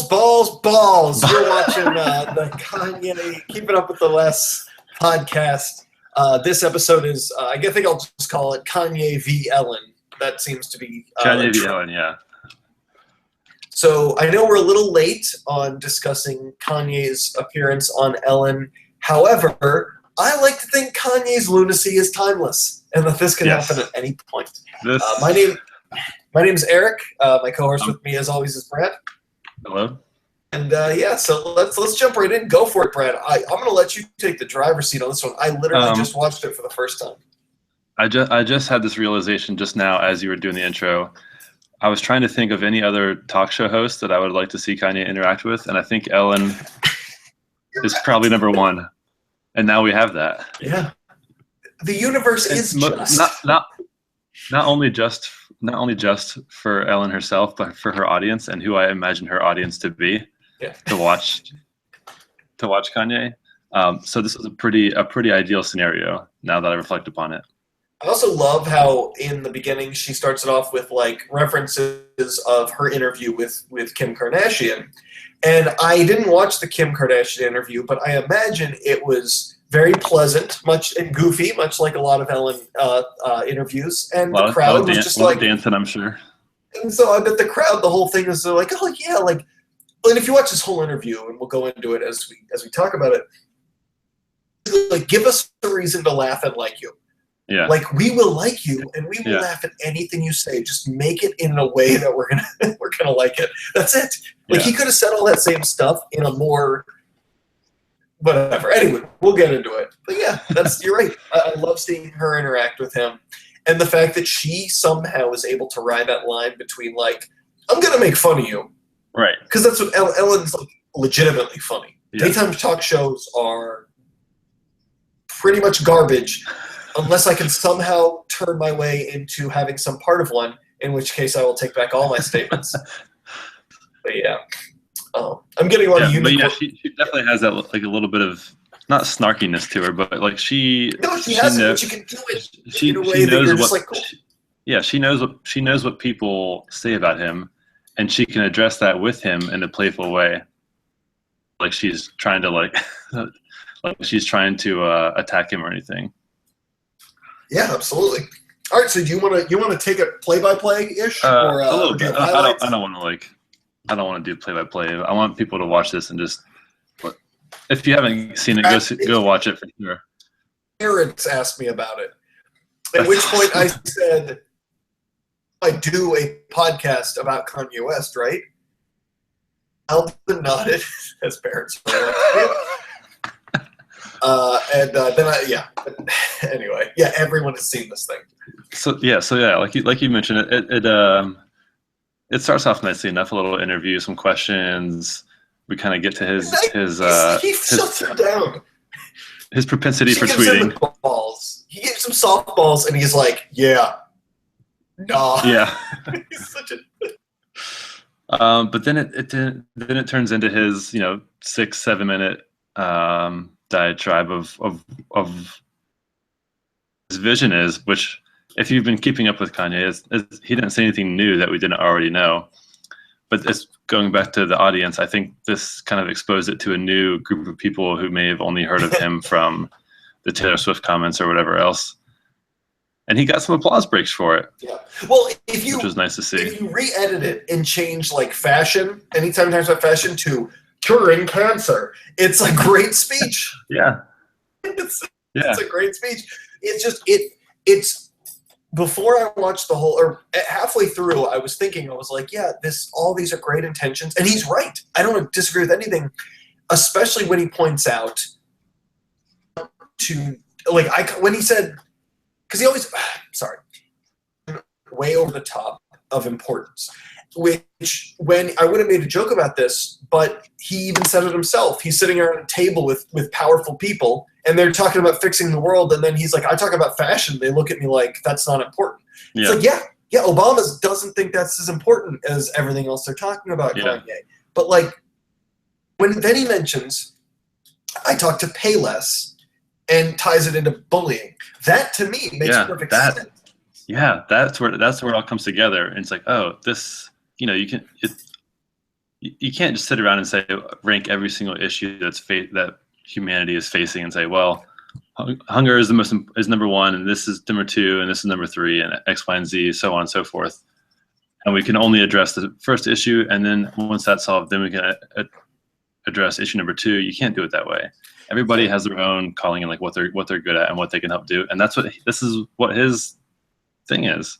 Balls. You're watching the Kanye Keeping Up with the Less podcast. This episode is, I think I'll just call it Kanye v. Ellen. That seems to be Kanye v. Ellen, yeah. So I know we're a little late on discussing Kanye's appearance on Ellen. However, I like to think Kanye's lunacy is timeless and that this can happen at any point. My name's Eric. My co-host with me, as always, is Brad. Hello. And so let's jump right in. Go for it, Brad. I'm going to let you take the driver's seat on this one. I literally just watched it for the first time. I just had this realization just now as you were doing the intro. I was trying to think of any other talk show host that I would like to see Kanye interact with, and I think Ellen is probably number one. And now we have that. Yeah. The universe is just not only just for Ellen herself, but for her audience and who I imagine her audience to be to watch Kanye. So this is a pretty ideal scenario now that I reflect upon it. I also love how in the beginning she starts it off with like references of her interview with Kim Kardashian. And I didn't watch the Kim Kardashian interview, but I imagine it was very pleasant, and goofy, much like a lot of Ellen interviews. And the crowd was just like dancing, I'm sure. And so I bet the crowd, the whole thing is like, oh yeah, like. And if you watch this whole interview, and we'll go into it as we talk about it, like give us a reason to laugh and like you. Yeah. Like we will like you, and we will laugh at anything you say. Just make it in a way that we're gonna like it. That's it. Like he could have said all that same stuff in a more whatever. Anyway, we'll get into it. But yeah, you're right. I love seeing her interact with him, and the fact that she somehow is able to ride that line between like, I'm gonna make fun of you, right? Because that's what Ellen's like, legitimately funny. Yeah. Daytime talk shows are pretty much garbage. Unless I can somehow turn my way into having some part of one, in which case I will take back all my statements. But yeah, I'm getting a lot of unique. But yeah, she definitely has that like a little bit of not snarkiness to her, but like she has it, but you can do it in a way she that knows you're what, just like, cool. Yeah, she knows what people say about him, and she can address that with him in a playful way. Like she's trying to like attack him or anything. Yeah, absolutely. All right, so do you want to take it play-by-play-ish? Or a little bit. I don't want to do play-by-play. I want people to watch this and just. If you haven't seen it, go watch it for sure. Parents asked me about it. At which point I said, I do a podcast about Kanye West, right? Alvin nodded, as parents were. Anyway, everyone has seen this thing. So like you mentioned, it starts off nicely enough. A little interview, some questions. We kind of get to his shuts her down. His propensity for gives tweeting. Him the balls. He gives him softballs, and he's like, "Yeah, nah." Yeah. He's such a. But then it turns into his 6-7 minute diatribe of his vision is, which if you've been keeping up with Kanye, he didn't say anything new that we didn't already know. But it's going back to the audience. I think this kind of exposed it to a new group of people who may have only heard of him from the Taylor Swift comments or whatever else. And he got some applause breaks for it. Yeah. Well, which was nice to see. If you re-edit it and change like fashion, anytime he talks about fashion to curing cancer, it's a great speech. Yeah. It's a great speech. It's just it's before I watched the whole or halfway through, I was thinking, I was like, yeah, all these are great intentions, and he's right. I don't disagree with anything, especially when he points out to when he said, because he always way over the top of importance. Which, when I would have made a joke about this, but he even said it himself. He's sitting around a table with powerful people, and they're talking about fixing the world, and then he's like, I talk about fashion. They look at me like that's not important. Yeah. It's like, yeah, Obama doesn't think that's as important as everything else they're talking about, Kanye. But then he mentions, I talk to Payless, and ties it into bullying. That to me makes perfect sense. Yeah, that's where it all comes together, and it's like, oh, this. You can you can't just sit around and say rank every single issue that humanity is facing and say, well, hunger is is number one, and this is number two, and this is number three, and X, Y, and Z, so on and so forth. And we can only address the first issue, and then once that's solved, then we can address issue number two. You can't do it that way. Everybody has their own calling and like what they're good at and what they can help do, and this is what his thing is.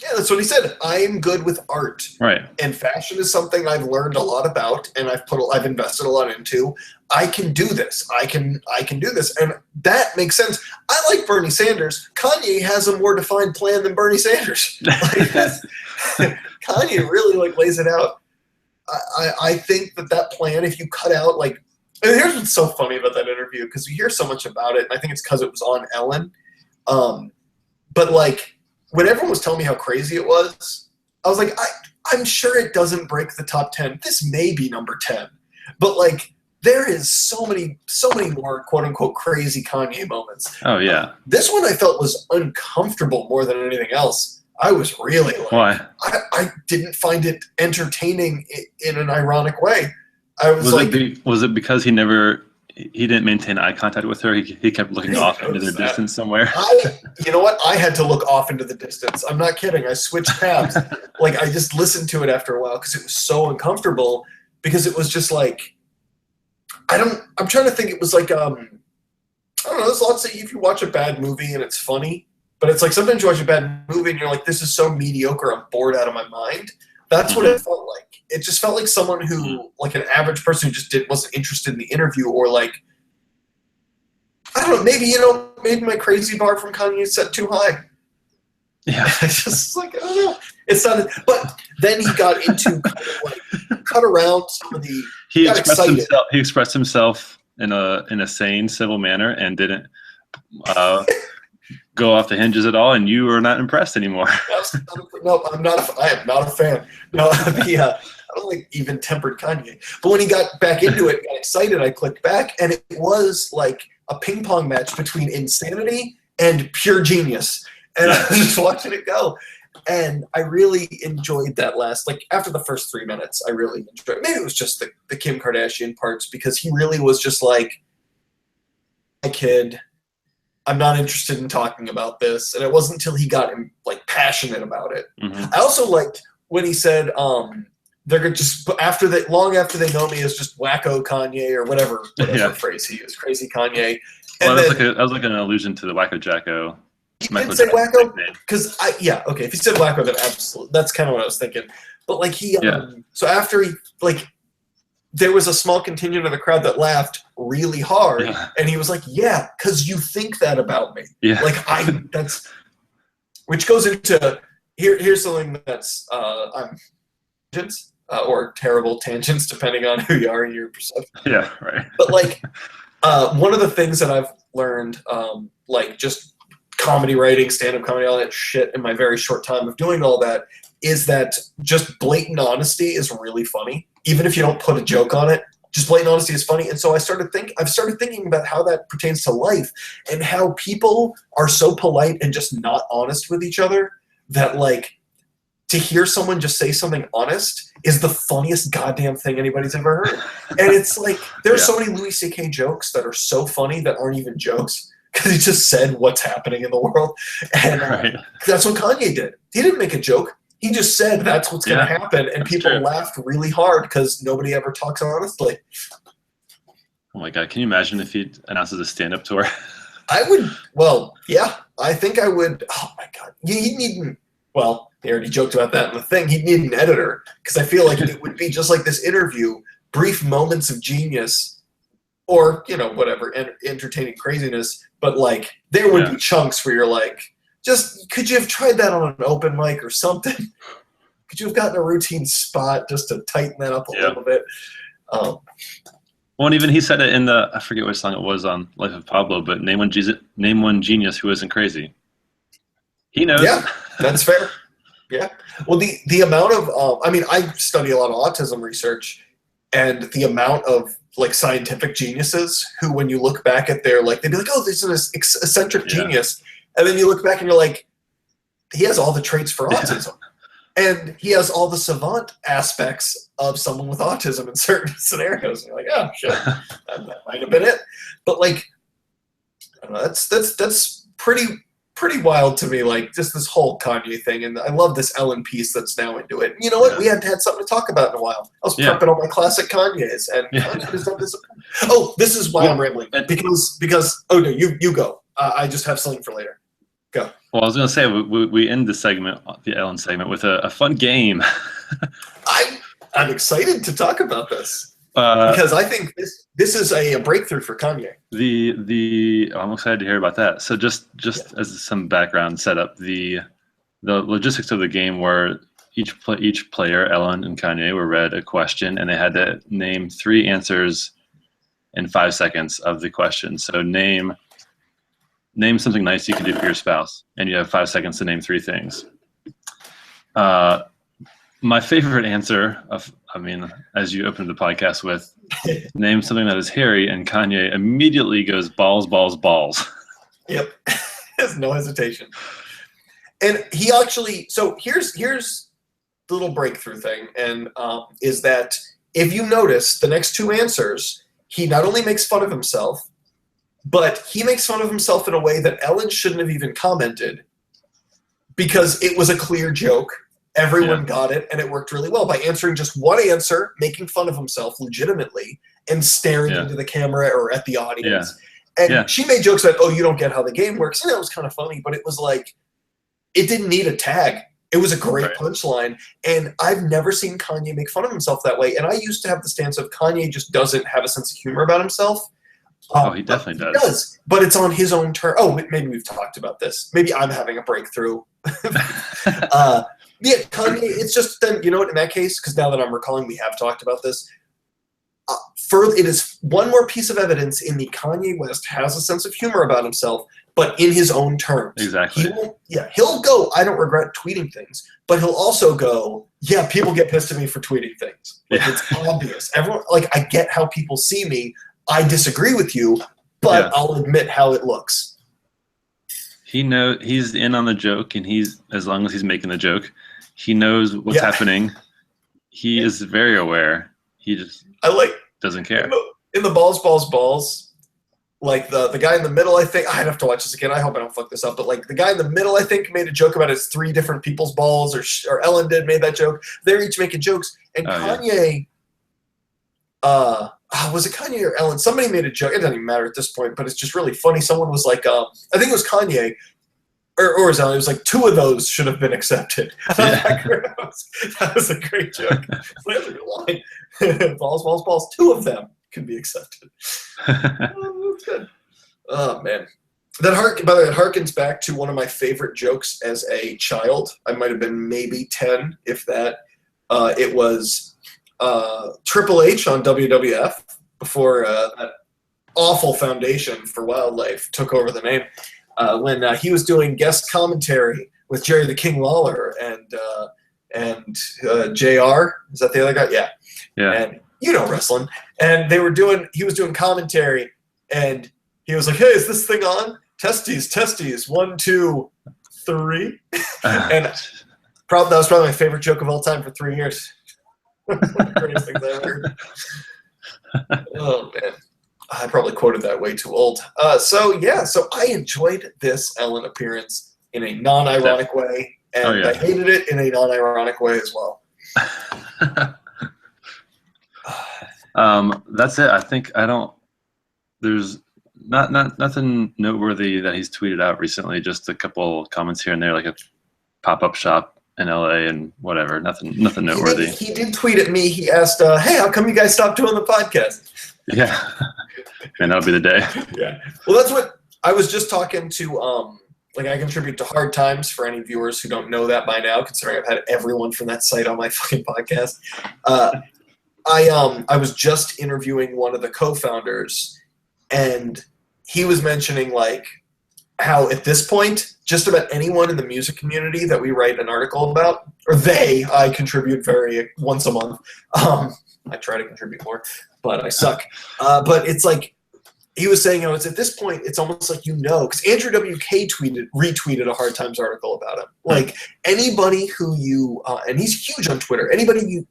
Yeah, that's what he said. I'm good with art, right? And fashion is something I've learned a lot about, and I've invested a lot into. I can do this. I can do this, and that makes sense. I like Bernie Sanders. Kanye has a more defined plan than Bernie Sanders. Kanye really like lays it out. I think that plan, if you cut out like, and here's what's so funny about that interview, because we hear so much about it, and I think it's because it was on Ellen. But like, when everyone was telling me how crazy it was, I was like, I'm sure it doesn't break the top 10. This may be number 10. But like, there is so many more quote unquote crazy Kanye moments. Oh yeah. This one I felt was uncomfortable more than anything else. I was really like, why? I didn't find it entertaining in an ironic way. Was it because he didn't maintain eye contact with her? He kept looking off into the distance somewhere. You know what? I had to look off into the distance. I'm not kidding. I switched tabs. Like, I just listened to it after a while because it was so uncomfortable, because it was just like, I'm trying to think. It was like, I don't know. There's lots of, if you watch a bad movie and it's funny, but it's like sometimes you watch a bad movie and you're like, this is so mediocre, I'm bored out of my mind. That's what it felt like. It just felt like someone who, like an average person who just wasn't interested in the interview, or like, I don't know, maybe my crazy bar from Kanye is set too high. Yeah. It's just like, I don't know. It's not, but then he got into kind of like, cut around some of the, he expressed himself in a sane, civil manner, and didn't go off the hinges at all, and you are not impressed anymore. No, I am not a fan. No, I don't like even tempered Kanye. But when he got back into it, got excited, I clicked back, and it was like a ping pong match between insanity and pure genius. And I was just watching it go. And I really enjoyed that last, like after the first 3 minutes, I really enjoyed it. Maybe it was just the Kim Kardashian parts, because he really was just like, my kid, I'm not interested in talking about this. And it wasn't until he got like passionate about it. I also liked when he said, they're gonna just long after they know me as just wacko Kanye or whatever phrase he used, crazy Kanye. Well, that was like an allusion to the Wacko Jacko. He didn't say wacko, because if he said wacko, then absolutely, that's kind of what I was thinking. But like so after he like, there was a small contingent of the crowd that laughed really hard, and he was like, "Yeah, because you think that about me." Yeah, like which goes into here's something that's tangents or terrible tangents, depending on who you are and your perception. Yeah, right. But like, one of the things that I've learned, like just comedy writing, stand-up comedy, all that shit in my very short time of doing all that, is that just blatant honesty is really funny. Even if you don't put a joke on it, just blatant honesty is funny. And so I've started thinking about how that pertains to life, and how people are so polite and just not honest with each other, that like, to hear someone just say something honest is the funniest goddamn thing anybody's ever heard. And it's like, there's so many Louis C.K. jokes that are so funny that aren't even jokes, because he just said what's happening in the world. And that's what Kanye did. He didn't make a joke. He just said that's what's going to happen, and people laughed really hard because nobody ever talks honestly. Oh my God, can you imagine if he announces a stand-up tour? I would, well, yeah, I think I would. Oh my God. He'd need, well, they already joked about that in the thing. He'd need an editor, because I feel like it would be just like this interview, brief moments of genius, or, whatever, entertaining craziness. But like, there would be chunks where you're like, just, could you have tried that on an open mic or something? Could you have gotten a routine spot just to tighten that up a little bit? Well, and even he said it in I forget what song it was on Life of Pablo, but name one genius who isn't crazy. He knows. Yeah, that's fair. Yeah. Well, the amount of, I study a lot of autism research, and the amount of like scientific geniuses who, when you look back at their, like, they'd be like, oh, this is an eccentric genius. And then you look back and you're like, he has all the traits for autism. And he has all the savant aspects of someone with autism in certain scenarios. And you're like, oh shit, that might have been it. But like, I don't know, that's pretty wild to me. Like just this whole Kanye thing, and I love this Ellen piece that's now into it. And you know what? We hadn't had something to talk about in a while. I was prepping all my classic Kanyes, and Kanye has done this. Oh, this is why I'm rambling because oh no, you go. I just have something for later. Go. Well, I was going to say we end the Ellen segment with a fun game. I'm excited to talk about this because I think this is a breakthrough for Kanye. I'm excited to hear about that. So just as some background setup, the logistics of the game were each player, Ellen and Kanye, were read a question, and they had to name 3 answers in 5 seconds of the question. So name something nice you can do for your spouse, and you have 5 seconds to name 3 things. My favorite answer as you opened the podcast with, name something that is hairy, and Kanye immediately goes balls, balls, balls. Yep, there's no hesitation. And he actually, so here's the little breakthrough thing, and is that if you notice the next 2 answers, he not only makes fun of himself, but he makes fun of himself in a way that Ellen shouldn't have even commented because it was a clear joke. Everyone got it, and it worked really well by answering just one answer, making fun of himself legitimately, and staring into the camera or at the audience. And she made jokes about, oh, you don't get how the game works. And that was kind of funny, but it was like, it didn't need a tag. It was a great punchline. And I've never seen Kanye make fun of himself that way. And I used to have the stance of Kanye just doesn't have a sense of humor about himself. He definitely does. He does, but it's on his own turn. Oh, maybe we've talked about this. Maybe I'm having a breakthrough. Kanye, it's just then, you know what, in that case, because now that I'm recalling we have talked about this, it is one more piece of evidence in the Kanye West has a sense of humor about himself, but in his own terms. Exactly. He'll go, I don't regret tweeting things, but he'll also go, yeah, people get pissed at me for tweeting things. Like, it's obvious. Everyone, like, I get how people see me. I disagree with you, but I'll admit how it looks. He's in on the joke, and as long as he's making the joke, he knows what's happening. He is very aware. He just doesn't care. In the balls, like the guy in the middle, I think I'd have to watch this again. I hope I don't fuck this up, but like the guy in the middle, I think made a joke about his 3 different people's balls, or Ellen made that joke. They're each making jokes, and Kanye. Was it Kanye or Ellen? Somebody made a joke. It doesn't even matter at this point, but it's just really funny. Someone was like, I think it was Kanye, or was Ellen. It was like 2 of those should have been accepted. That was a great joke. That's a good line. Balls. 2 of them can be accepted. That's good. Oh man, by the way, that harkens back to one of my favorite jokes as a child. I might have been maybe 10, if that. It was. Triple H on WWF before that awful foundation for wildlife took over the name when he was doing guest commentary with Jerry the King Lawler and JR. Is that the other guy? Yeah. And you know wrestling. And he was doing commentary, and he was like, hey, is this thing on? Testes. 1, 2, 3. And that was probably my favorite joke of all time for 3 years. One of the greatest things I ever heard. Oh man, I probably quoted that way too old. So I enjoyed this Ellen appearance in a non-ironic way, and I hated it in a non-ironic way as well. That's it. I think there's nothing noteworthy that he's tweeted out recently. Just a couple comments here and there, like a pop-up shop in LA and whatever. Nothing noteworthy. He did tweet at me. He asked, hey, how come you guys stopped doing the podcast? Yeah. Man, that'll be the day. Yeah. Well, that's what I was just talking to, I contribute to Hard Times for any viewers who don't know that by now, considering I've had everyone from that site on my fucking podcast. I was just interviewing one of the co-founders, and he was mentioning like how at this point, just about anyone in the music community that we write an article about, or I contribute once a month. I try to contribute more, but I suck. But it's like he was saying, it's at this point, it's almost like, because Andrew WK retweeted a Hard Times article about him. Like anybody who you, and he's huge on Twitter, anybody you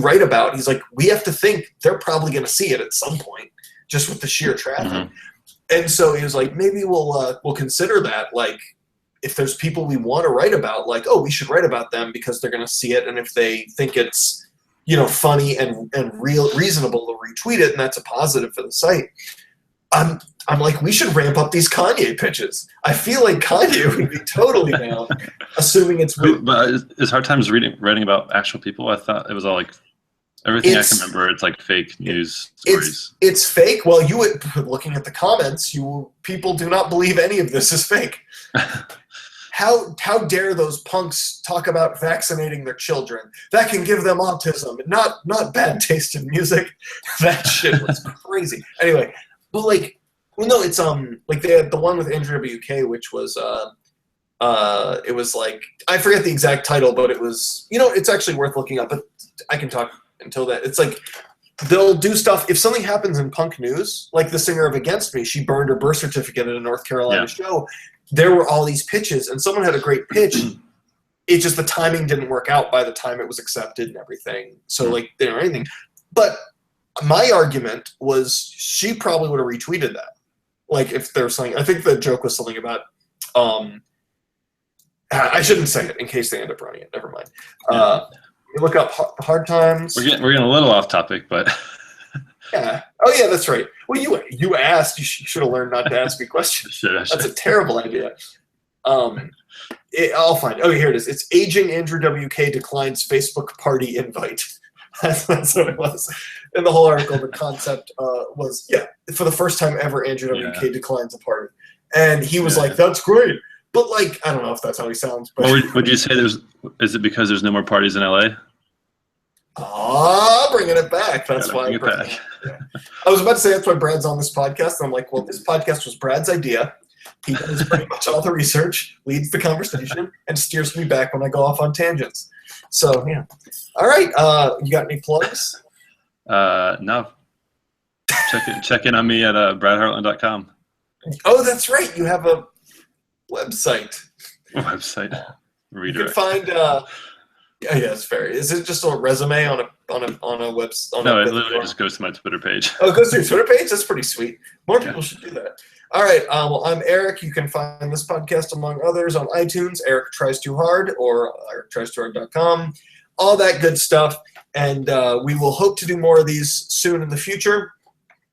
write about, he's like, we have to think they're probably going to see it at some point, just with the sheer traffic. Mm-hmm. And so he was like, maybe we'll consider that. Like, if there's people we want to write about, like, we should write about them because they're going to see it, and if they think it's, funny and reasonable to retweet it, and that's a positive for the site. I'm like, we should ramp up these Kanye pitches. I feel like Kanye would be totally down, assuming it's. But is Hard Times writing about actual people? I thought it was all like everything I can remember. It's like fake news stories. It's fake. Well, looking at the comments, people do not believe any of this is fake. How dare those punks talk about vaccinating their children? That can give them autism, not bad taste in music. That shit was crazy. Anyway. But it's like they had the one with Andrew WK, which was it was like, I forget the exact title, but it was, it's actually worth looking up. But I can talk until that. It's like they'll do stuff if something happens in punk news, like the singer of Against Me, she burned her birth certificate at a North Carolina show. There were all these pitches, and someone had a great pitch. It just the timing didn't work out by the time it was accepted and everything. So anything, but. My argument was she probably would have retweeted that. Like if there was something, I think the joke was something about, I shouldn't say it in case they end up running it. Never mind. You look up Hard Times. We're getting a little off topic, but. Yeah. Oh yeah, that's right. Well, you asked. You should have learned not to ask me questions. That's a terrible idea. I'll find. Oh, here it is. It's aging Andrew WK declines Facebook party invite. That's what it was. In the whole article, the concept was, for the first time ever, Andrew WK declines a party. And he was like, that's great. But, I don't know if that's how he sounds. But would you say is it because there's no more parties in LA? Bringing it back. That's why. Bring it back. Yeah. I was about to say that's why Brad's on this podcast. And I'm like, well, this podcast was Brad's idea. He does pretty much all the research, leads the conversation, and steers me back when I go off on tangents. So, yeah. All right. You got any plugs? No. Check in on me at bradhartland.com. Oh, that's right. You have a website. Redirect. You can find. Yeah, that's fair. Is it just a resume on a website? No, it literally just goes to my Twitter page. Oh, it goes to your Twitter page? That's pretty sweet. More people should do that. All right. Well, I'm Eric. You can find this podcast, among others, on iTunes, Eric Tries Too Hard, or erictriestoohard.com. All that good stuff. And we will hope to do more of these soon in the future.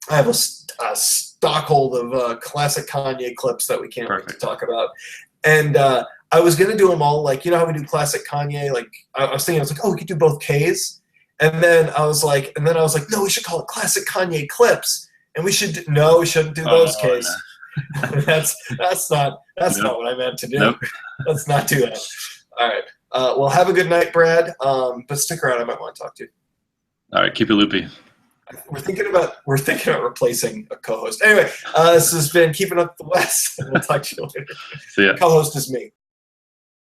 I have a stockhold of classic Kanye clips that we can't wait to talk about. And I was going to do them all, how we do classic Kanye? I was thinking, we could do both Ks. And then I was like, no, we should call it classic Kanye clips. And we shouldn't do those Ks. No. that's not what I meant to do. Nope. Let's not do that. All right. Well, have a good night, Brad. But stick around. I might want to talk to you. All right. Keep it loopy. We're thinking about replacing a co-host. Anyway, this has been Keeping Up the West. We'll talk to you later. See ya. Co-host is me.